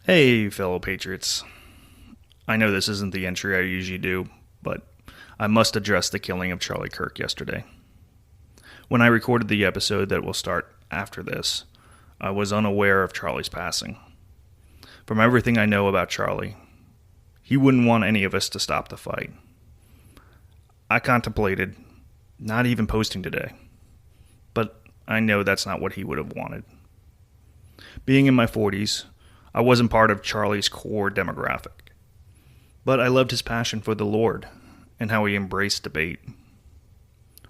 Hey, fellow patriots. I know this isn't the entry I usually do, but I must address the killing of Charlie Kirk yesterday. When I recorded the episode that will start after this, I was unaware of Charlie's passing. From everything I know about Charlie, he wouldn't want any of us to stop the fight. I contemplated not even posting today, but I know that's not what he would have wanted. Being in my 40s, I wasn't part of Charlie's core demographic, but I loved his passion for the Lord and how he embraced debate.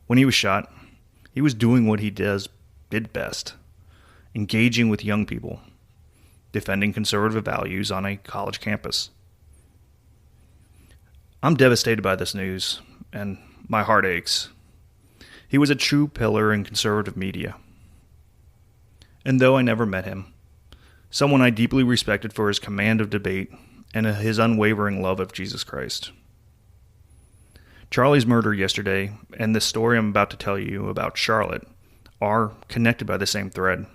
When he was shot, he was doing what he did best, engaging with young people, defending conservative values on a college campus. I'm devastated by this news, and my heart aches. He was a true pillar in conservative media. And though I never met him, someone I deeply respected for his command of debate and his unwavering love of Jesus Christ. Charlie's murder yesterday and the story I'm about to tell you about Charlotte are connected by the same thread.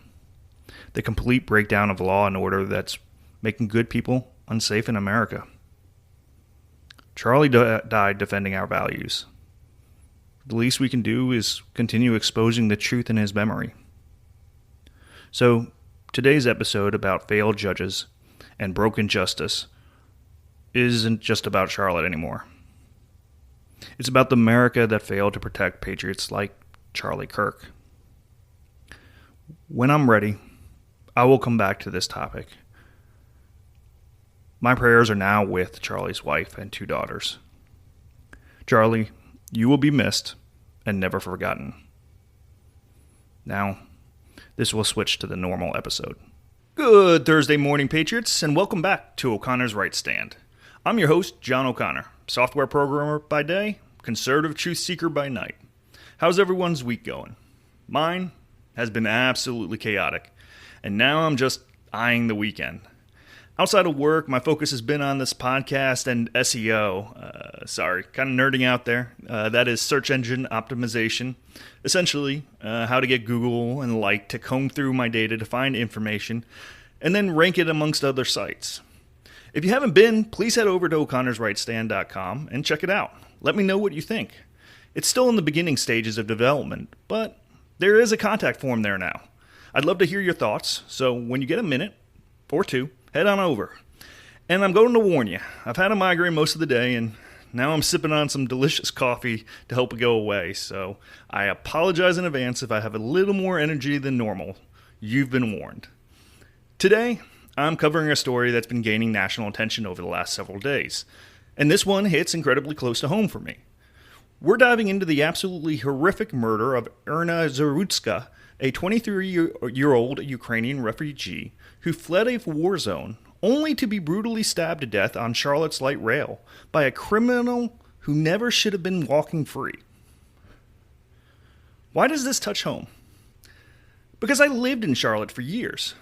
The complete breakdown of law and order that's making good people unsafe in America. Charlie died defending our values. The least we can do is continue exposing the truth in his memory. So, today's episode about failed judges and broken justice isn't just about Charlotte anymore. It's about the America that failed to protect patriots like Charlie Kirk. When I'm ready, I will come back to this topic. My prayers are now with Charlie's wife and 2 daughters. Charlie, you will be missed and never forgotten. Now, this will switch to the normal episode. Good Thursday morning, Patriots, and welcome back to O'Connor's Right Stand. I'm your host, John O'Connor, software programmer by day, conservative truth seeker by night. How's everyone's week going? Mine has been absolutely chaotic, and now I'm just eyeing the weekend. Outside of work, my focus has been on this podcast and SEO. Kind of nerding out there. That is search engine optimization. Essentially, how to get Google and like to comb through my data to find information and then rank it amongst other sites. If you haven't been, please head over to o'connorsrightstand.com and check it out. Let me know what you think. It's still in the beginning stages of development, but there is a contact form there now. I'd love to hear your thoughts, so when you get a minute or two, head on over. And I'm going to warn you, I've had a migraine most of the day, and now I'm sipping on some delicious coffee to help it go away, so I apologize in advance if I have a little more energy than normal. You've been warned. Today, I'm covering a story that's been gaining national attention over the last several days, and this one hits incredibly close to home for me. We're diving into the absolutely horrific murder of Iryna Zarutska, a 23-year-old Ukrainian refugee who fled a war zone only to be brutally stabbed to death on Charlotte's light rail by a criminal who never should have been walking free. Why does this touch home? Because I lived in Charlotte for years.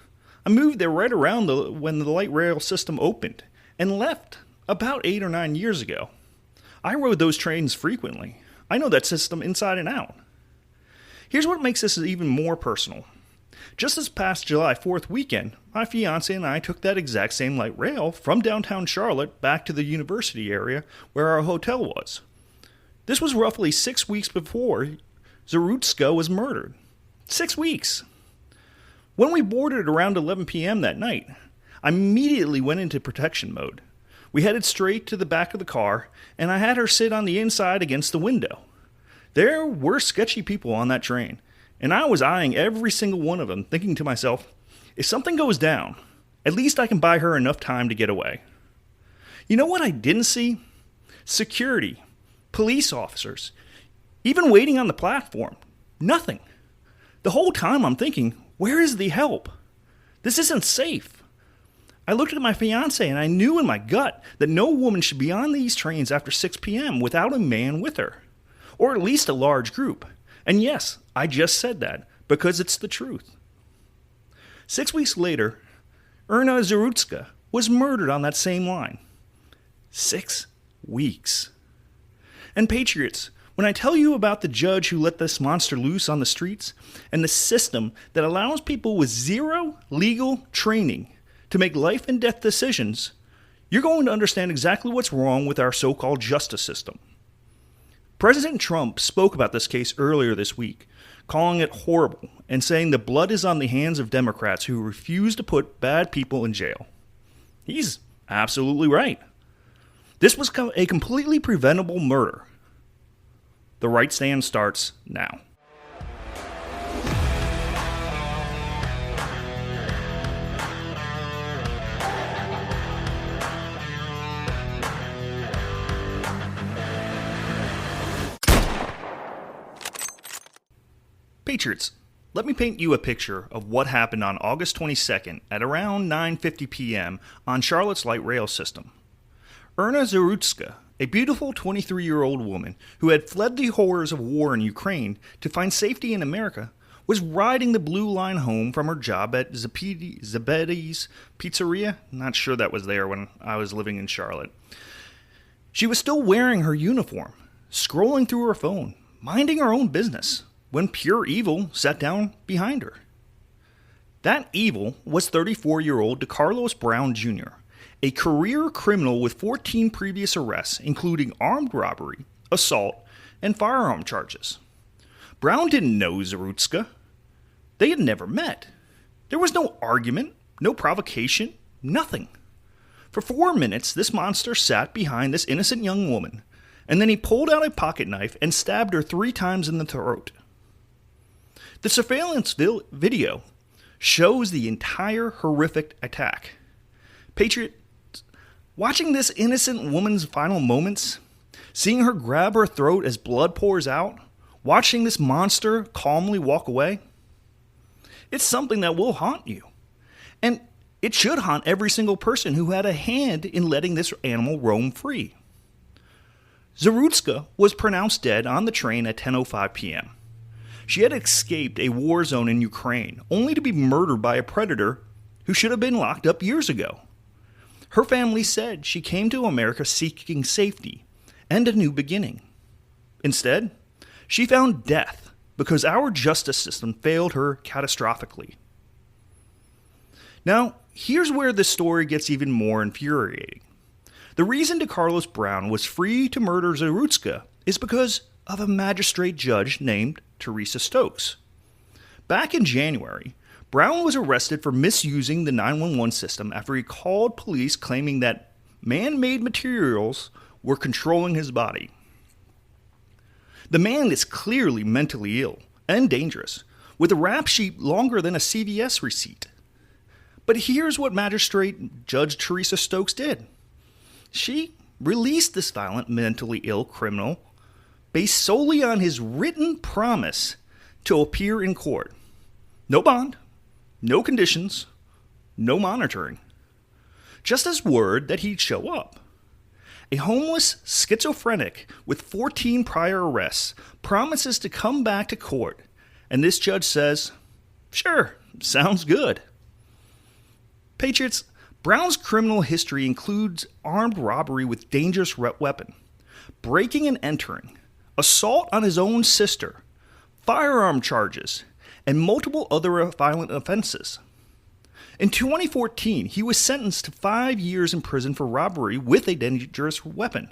I moved there right around when the light rail system opened and left about 8 or 9 years ago. I rode those trains frequently. I know that system inside and out. Here's what makes this even more personal. Just this past July 4th weekend, my fiance and I took that exact same light rail from downtown Charlotte back to the university area where our hotel was. This was roughly 6 weeks before Zarutska was murdered. 6 weeks! When we boarded around 11 p.m. that night, I immediately went into protection mode. We headed straight to the back of the car, and I had her sit on the inside against the window. There were sketchy people on that train, and I was eyeing every single one of them, thinking to myself, if something goes down, at least I can buy her enough time to get away. You know what I didn't see? Security, police officers, even waiting on the platform. Nothing. The whole time I'm thinking, where is the help? This isn't safe. I looked at my fiance and I knew in my gut that no woman should be on these trains after 6 p.m. without a man with her. Or at least a large group. And yes, I just said that because it's the truth. 6 weeks later, Iryna Zarutska was murdered on that same line. 6 weeks. And patriots, when I tell you about the judge who let this monster loose on the streets and the system that allows people with zero legal training to make life and death decisions, you're going to understand exactly what's wrong with our so-called justice system. President Trump spoke about this case earlier this week, calling it horrible and saying the blood is on the hands of Democrats who refuse to put bad people in jail. He's absolutely right. This was a completely preventable murder. The right stand starts now. Patriots, let me paint you a picture of what happened on August 22nd at around 9:50 p.m. on Charlotte's light rail system. Iryna Zarutska, a beautiful 23-year-old woman who had fled the horrors of war in Ukraine to find safety in America, was riding the Blue Line home from her job at Zabede's Pizzeria. Not sure that was there when I was living in Charlotte. She was still wearing her uniform, scrolling through her phone, minding her own business, when pure evil sat down behind her. That evil was 34-year-old Decarlos Brown Jr., a career criminal with 14 previous arrests, including armed robbery, assault, and firearm charges. Brown didn't know Zarutska. They had never met. There was no argument, no provocation, nothing. For 4 minutes, this monster sat behind this innocent young woman, and then he pulled out a pocket knife and stabbed her 3 times in the throat. The surveillance video shows the entire horrific attack. Patriots, watching this innocent woman's final moments, seeing her grab her throat as blood pours out, watching this monster calmly walk away, it's something that will haunt you. And it should haunt every single person who had a hand in letting this animal roam free. Zarutska was pronounced dead on the train at 10:05 p.m. She had escaped a war zone in Ukraine, only to be murdered by a predator who should have been locked up years ago. Her family said she came to America seeking safety and a new beginning. Instead, she found death because our justice system failed her catastrophically. Now, here's where this story gets even more infuriating. The reason Decarlos Brown was free to murder Zarutska is because of a magistrate judge named Teresa Stokes. Back in January, Brown was arrested for misusing the 911 system after he called police claiming that man-made materials were controlling his body. The man is clearly mentally ill and dangerous, with a rap sheet longer than a CVS receipt. But here's what Magistrate Judge Teresa Stokes did. She released this violent, mentally ill criminal based solely on his written promise to appear in court. No bond, no conditions, no monitoring. Just his word that he'd show up. A homeless schizophrenic with 14 prior arrests promises to come back to court, and this judge says, "Sure, sounds good." Patriots, Brown's criminal history includes armed robbery with dangerous weapon, breaking and entering, assault on his own sister, firearm charges, and multiple other violent offenses. In 2014, he was sentenced to 5 years in prison for robbery with a dangerous weapon.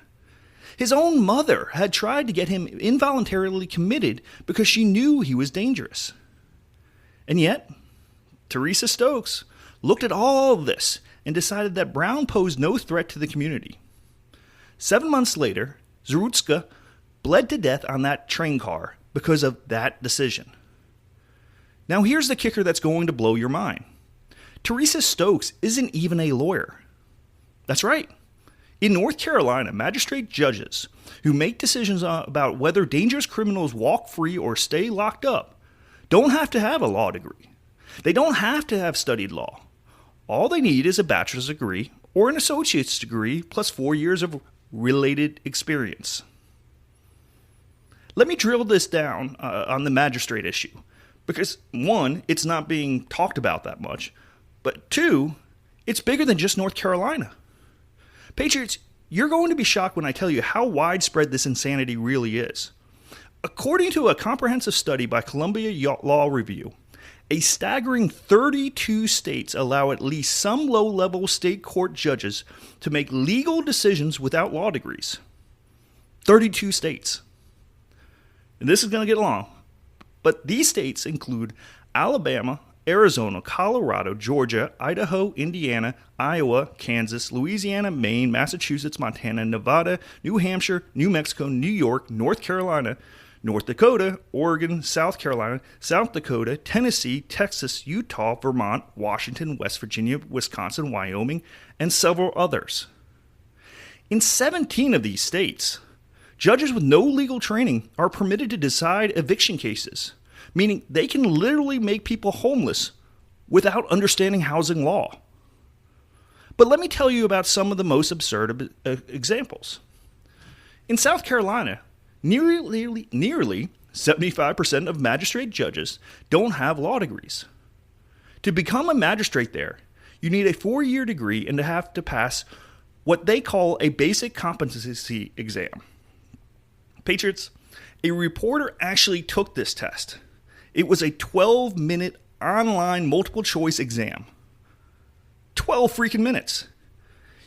His own mother had tried to get him involuntarily committed because she knew he was dangerous. And yet, Teresa Stokes looked at all of this and decided that Brown posed no threat to the community. 7 months later, Zarutska bled to death on that train car because of that decision. Now here's the kicker that's going to blow your mind. Teresa Stokes isn't even a lawyer. That's right. In North Carolina, magistrate judges who make decisions about whether dangerous criminals walk free or stay locked up don't have to have a law degree. They don't have to have studied law. All they need is a bachelor's degree or an associate's degree plus 4 years of related experience. Let me drill this down on the magistrate issue, because 1, it's not being talked about that much, but 2, it's bigger than just North Carolina. Patriots, you're going to be shocked when I tell you how widespread this insanity really is. According to a comprehensive study by Columbia Law Review, A staggering 32 states allow at least some low-level state court judges to make legal decisions without law degrees. 32 states. And this is going to get long. But these states include Alabama, Arizona, Colorado, Georgia, Idaho, Indiana, Iowa, Kansas, Louisiana, Maine, Massachusetts, Montana, Nevada, New Hampshire, New Mexico, New York, North Carolina, North Dakota, Oregon, South Carolina, South Dakota, Tennessee, Texas, Utah, Vermont, Washington, West Virginia, Wisconsin, Wyoming, and several others. In 17 of these states, judges with no legal training are permitted to decide eviction cases, meaning they can literally make people homeless without understanding housing law. But let me tell you about some of the most absurd examples. In South Carolina, nearly 75% of magistrate judges don't have law degrees. To become a magistrate there, you need a 4-year degree and have to pass what they call a basic competency exam. Patriots, a reporter actually took this test. It was a 12-minute online multiple choice exam. 12 freaking minutes.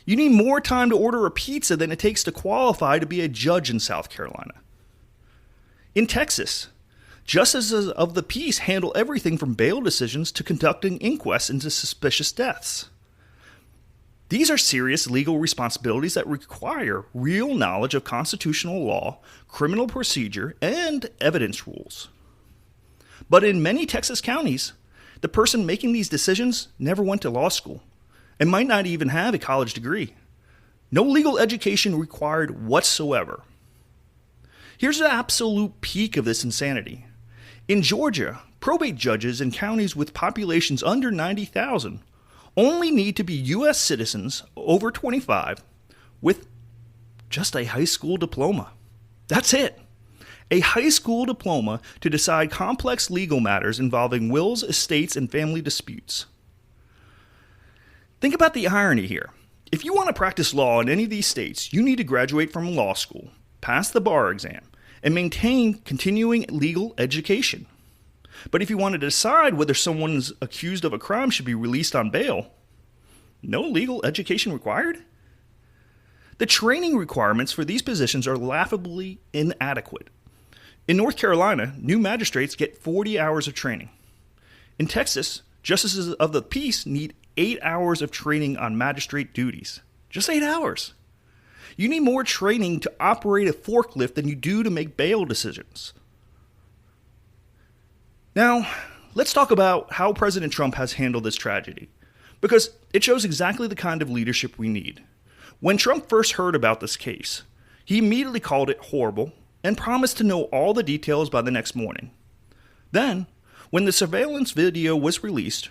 You need more time to order a pizza than it takes to qualify to be a judge in South Carolina. In Texas, justices of the peace handle everything from bail decisions to conducting inquests into suspicious deaths. These are serious legal responsibilities that require real knowledge of constitutional law, criminal procedure, and evidence rules. But in many Texas counties, the person making these decisions never went to law school and might not even have a college degree. No legal education required whatsoever. Here's the absolute peak of this insanity. In Georgia, probate judges in counties with populations under 90,000 only need to be U.S. citizens over 25 with just a high school diploma. That's it. A high school diploma to decide complex legal matters involving wills, estates, and family disputes. Think about the irony here. If you want to practice law in any of these states, you need to graduate from law school, pass the bar exam, and maintain continuing legal education. But if you want to decide whether someone's accused of a crime should be released on bail, no legal education required? The training requirements for these positions are laughably inadequate. In North Carolina, new magistrates get 40 hours of training. In Texas, justices of the peace need 8 hours of training on magistrate duties. Just 8 hours. You need more training to operate a forklift than you do to make bail decisions. Now, let's talk about how President Trump has handled this tragedy, because it shows exactly the kind of leadership we need. When Trump first heard about this case, he immediately called it horrible and promised to know all the details by the next morning. Then, when the surveillance video was released,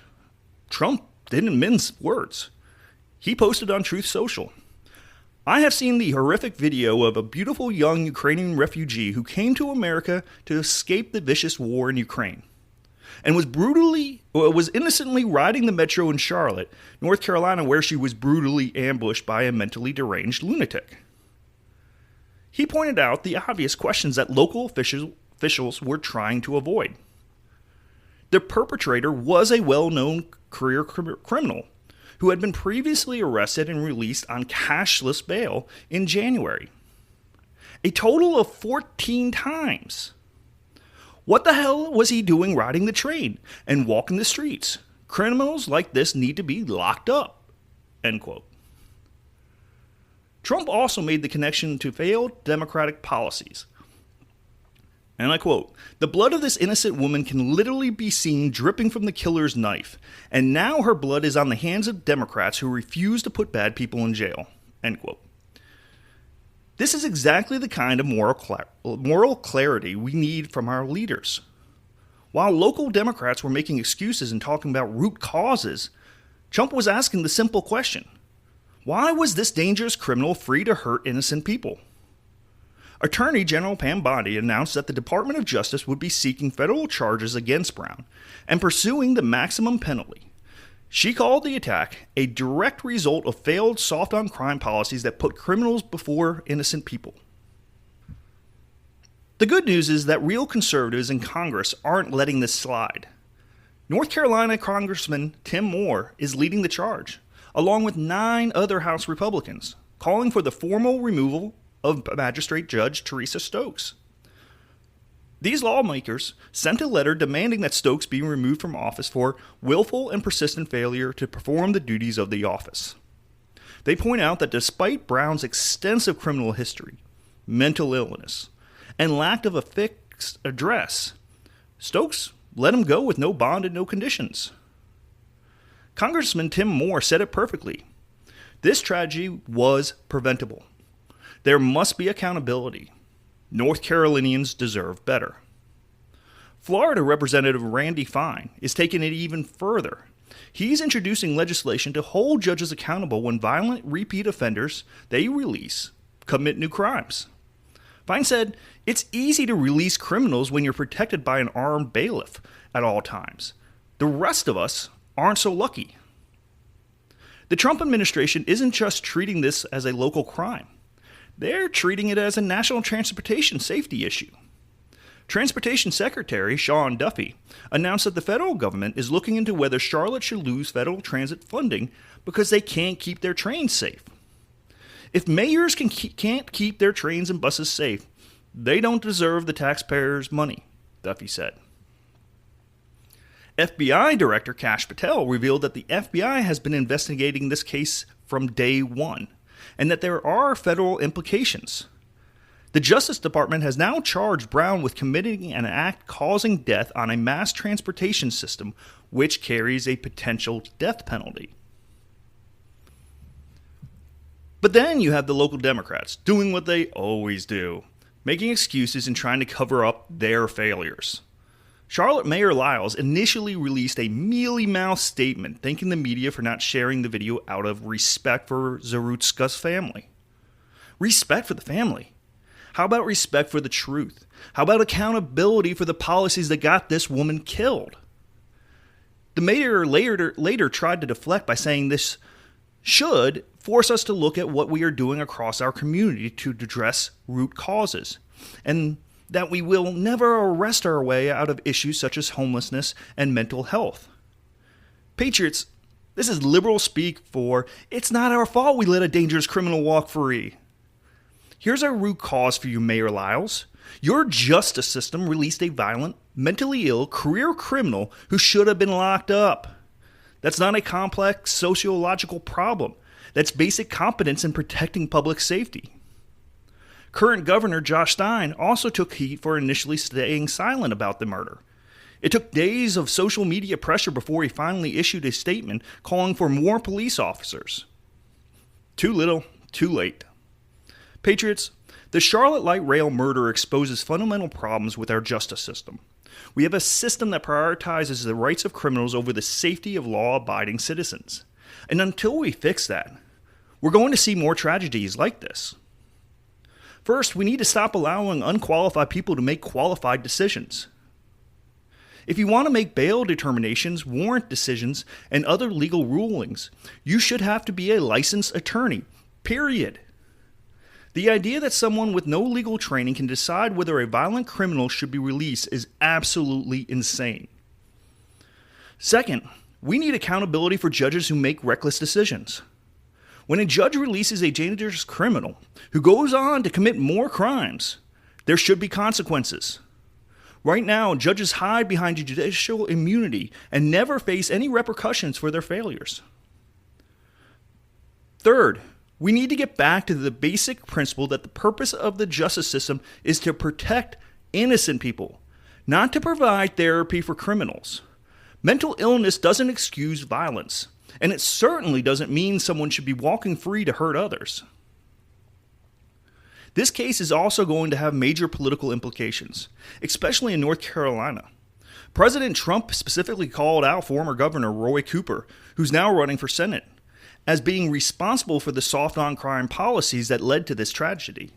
Trump didn't mince words. He posted on Truth Social, "I have seen the horrific video of a beautiful young Ukrainian refugee who came to America to escape the vicious war in Ukraine and was innocently riding the metro in Charlotte, North Carolina, where she was brutally ambushed by a mentally deranged lunatic." He pointed out the obvious questions that local officials were trying to avoid. The perpetrator was a well-known career criminal who had been previously arrested and released on cashless bail in January. A total of 14 times. What the hell was he doing riding the train and walking the streets? Criminals like this need to be locked up. End quote. Trump also made the connection to failed Democratic policies. And I quote, "The blood of this innocent woman can literally be seen dripping from the killer's knife, and now her blood is on the hands of Democrats who refuse to put bad people in jail." End quote. This is exactly the kind of moral clarity we need from our leaders. While local Democrats were making excuses and talking about root causes, Trump was asking the simple question: why was this dangerous criminal free to hurt innocent people? Attorney General Pam Bondi announced that the Department of Justice would be seeking federal charges against Brown and pursuing the maximum penalty. She called the attack a direct result of failed soft-on-crime policies that put criminals before innocent people. The good news is that real conservatives in Congress aren't letting this slide. North Carolina Congressman Tim Moore is leading the charge, along with 9 other House Republicans, calling for the formal removal of Magistrate Judge Teresa Stokes. These lawmakers sent a letter demanding that Stokes be removed from office for willful and persistent failure to perform the duties of the office. They point out that despite Brown's extensive criminal history, mental illness, and lack of a fixed address, Stokes let him go with no bond and no conditions. Congressman Tim Moore said it perfectly. This tragedy was preventable. There must be accountability. North Carolinians deserve better. Florida Representative Randy Fine is taking it even further. He's introducing legislation to hold judges accountable when violent repeat offenders they release commit new crimes. Fine said, "It's easy to release criminals when you're protected by an armed bailiff at all times. The rest of us aren't so lucky." The Trump administration isn't just treating this as a local crime. They're treating it as a national transportation safety issue. Transportation Secretary Sean Duffy announced that the federal government is looking into whether Charlotte should lose federal transit funding because they can't keep their trains safe. If mayors can't keep their trains and buses safe, they don't deserve the taxpayers' money, Duffy said. FBI Director Kash Patel revealed that the FBI has been investigating this case from day one, and that there are federal implications. The Justice Department has now charged Brown with committing an act causing death on a mass transportation system which carries a potential death penalty. But then you have the local Democrats doing what they always do, making excuses and trying to cover up their failures. Charlotte Mayor Lyles initially released a mealy-mouthed statement thanking the media for not sharing the video out of respect for Zarutska's family. Respect for the family? How about respect for the truth? How about accountability for the policies that got this woman killed? The mayor later tried to deflect by saying this should force us to look at what we are doing across our community to address root causes, and that we will never arrest our way out of issues such as homelessness and mental health. Patriots, this is liberal speak for, "It's not our fault we let a dangerous criminal walk free." Here's our root cause for you, Mayor Lyles. Your justice system released a violent, mentally ill career criminal who should have been locked up. That's not a complex sociological problem. That's basic competence in protecting public safety. Current Governor Josh Stein also took heat for initially staying silent about the murder. It took days of social media pressure before he finally issued a statement calling for more police officers. Too little, too late. Patriots, the Charlotte Light Rail murder exposes fundamental problems with our justice system. We have a system that prioritizes the rights of criminals over the safety of law-abiding citizens. And until we fix that, we're going to see more tragedies like this. First, we need to stop allowing unqualified people to make qualified decisions. If you want to make bail determinations, warrant decisions, and other legal rulings, you should have to be a licensed attorney, period. The idea that someone with no legal training can decide whether a violent criminal should be released is absolutely insane. Second, we need accountability for judges who make reckless decisions. When a judge releases a dangerous criminal who goes on to commit more crimes, there should be consequences. Right now, judges hide behind judicial immunity and never face any repercussions for their failures. Third, we need to get back to the basic principle that the purpose of the justice system is to protect innocent people, not to provide therapy for criminals. Mental illness doesn't excuse violence, and it certainly doesn't mean someone should be walking free to hurt others. This case is also going to have major political implications, especially in North Carolina. President Trump specifically called out former Governor Roy Cooper, who's now running for Senate, as being responsible for the soft on crime policies that led to this tragedy.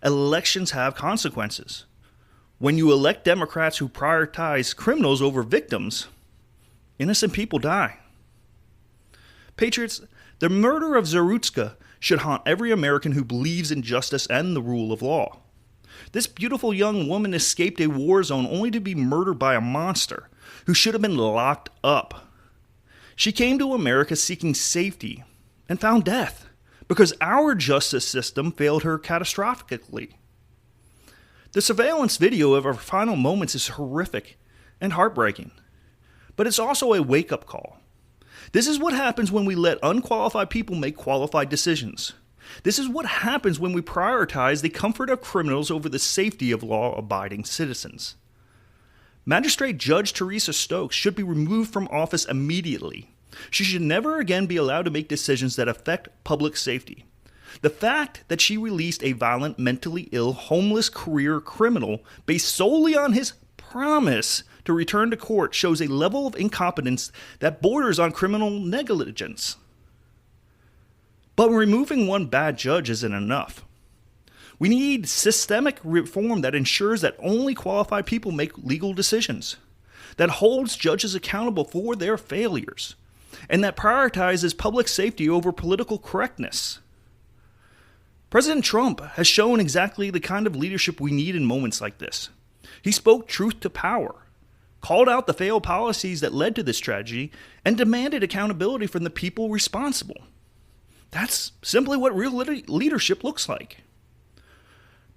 Elections have consequences. When you elect Democrats who prioritize criminals over victims, innocent people die. Patriots, the murder of Zarutska should haunt every American who believes in justice and the rule of law. This beautiful young woman escaped a war zone only to be murdered by a monster who should have been locked up. She came to America seeking safety and found death because our justice system failed her catastrophically. The surveillance video of her final moments is horrific and heartbreaking, but it's also a wake-up call. This is what happens when we let unqualified people make qualified decisions. This is what happens when we prioritize the comfort of criminals over the safety of law-abiding citizens. Magistrate Judge Teresa Stokes should be removed from office immediately. She should never again be allowed to make decisions that affect public safety. The fact that she released a violent, mentally ill, homeless career criminal based solely on his promise to return to court shows a level of incompetence that borders on criminal negligence. But removing one bad judge isn't enough. We need systemic reform that ensures that only qualified people make legal decisions, that holds judges accountable for their failures, and that prioritizes public safety over political correctness. President Trump has shown exactly the kind of leadership we need in moments like this. He spoke truth to power, called out the failed policies that led to this tragedy, and demanded accountability from the people responsible. That's simply what real leadership looks like.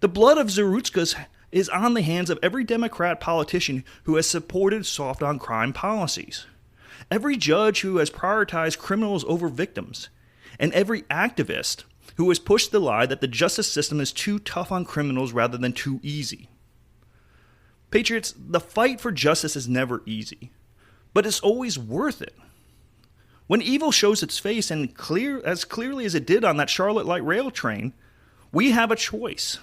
The blood of Zarutskas is on the hands of every Democrat politician who has supported soft-on-crime policies, every judge who has prioritized criminals over victims, and every activist who has pushed the lie that the justice system is too tough on criminals rather than too easy. Patriots, the fight for justice is never easy, but it's always worth it. When evil shows its face as clearly as it did on that Charlotte light rail train, we have a choice.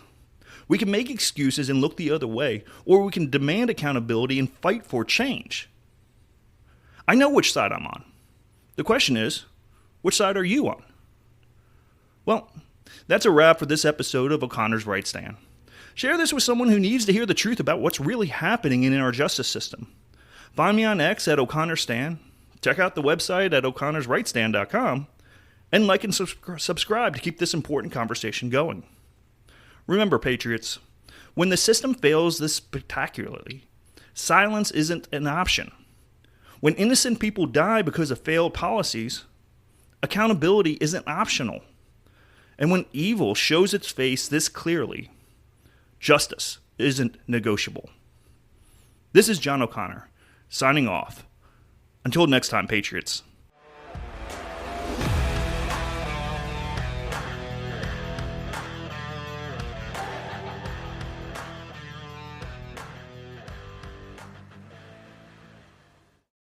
We can make excuses and look the other way, or we can demand accountability and fight for change. I know which side I'm on. The question is, which side are you on? Well, that's a wrap for this episode of O'Connor's Right Stand. Share this with someone who needs to hear the truth about what's really happening in our justice system. Find me on X at @O'ConnorStan. Check out the website at o'connorsrightstand.com. And like and subscribe to keep this important conversation going. Remember, Patriots, when the system fails this spectacularly, silence isn't an option. When innocent people die because of failed policies, accountability isn't optional. And when evil shows its face this clearly, justice isn't negotiable. This is John O'Connor, signing off. Until next time, Patriots.